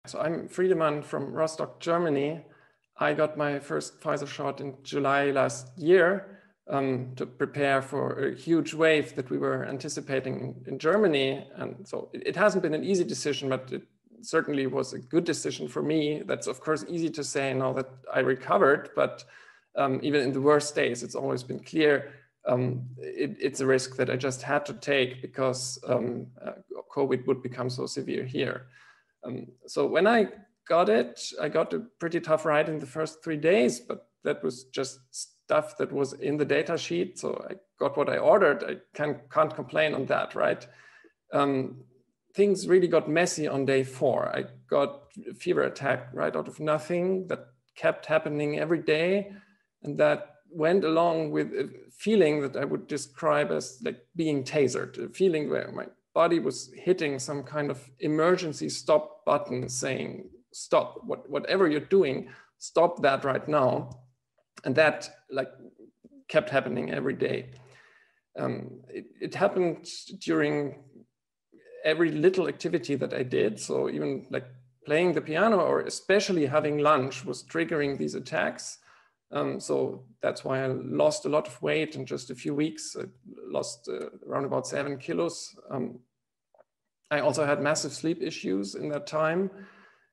So I'm Friedman from Rostock, Germany. I got my first Pfizer shot in July last year to prepare for a huge wave that we were anticipating in Germany. And so it hasn't been an easy decision, but it certainly was a good decision for me. That's of course easy to say now that I recovered, but even in the worst days, it's always been clear it's a risk that I just had to take because COVID would become so severe here. So when I got it, I got a pretty tough ride in the first 3 days, but that was just stuff that was in the data sheet. So I got what I ordered. I can't complain on that, right? Things really got messy on day 4. I got a fever attack right out of nothing that kept happening every day. And that went along with a feeling that I would describe as like being tasered, a feeling where my body was hitting some kind of emergency stop button saying, stop, whatever you're doing, stop that right now. And that like kept happening every day. It happened during every little activity that I did. So even like playing the piano or especially having lunch was triggering these attacks. So that's why I lost a lot of weight in just a few weeks. I lost around about 7 kilos. I also had massive sleep issues in that time,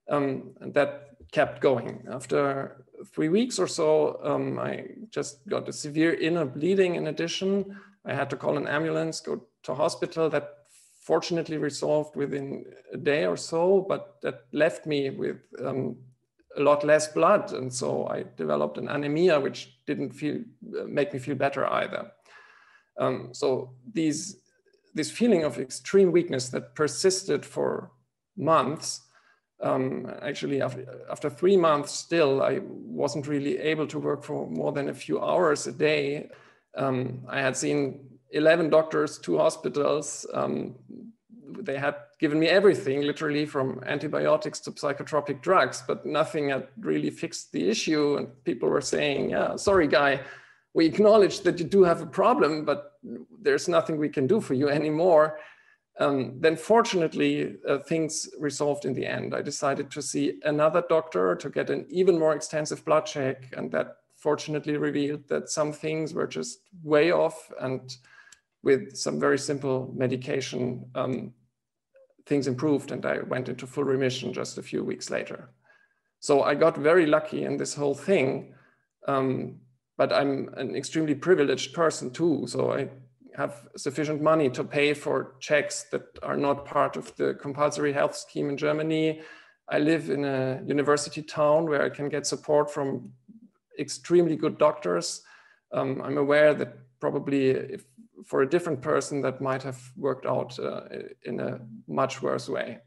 and that kept going. After 3 weeks or so, I just got a severe inner bleeding in addition. I had to call an ambulance, go to hospital. That fortunately resolved within a day or so, but that left me with a lot less blood. And so I developed an anemia, which didn't make me feel better either. So this feeling of extreme weakness that persisted for months, actually after 3 months still, I wasn't really able to work for more than a few hours a day. I had seen 11 doctors, 2 hospitals. They had given me everything, literally from antibiotics to psychotropic drugs, but nothing had really fixed the issue. And people were saying, yeah, sorry, guy, we acknowledge that you do have a problem, but there's nothing we can do for you anymore. Then fortunately, things resolved in the end. I decided to see another doctor to get an even more extensive blood check. And that fortunately revealed that some things were just way off. And with some very simple medication, things improved and I went into full remission just a few weeks later. So I got very lucky in this whole thing, but I'm an extremely privileged person too. So I have sufficient money to pay for checks that are not part of the compulsory health scheme in Germany. I live in a university town where I can get support from extremely good doctors. I'm aware that probably if for a different person that might have worked out in a much worse way.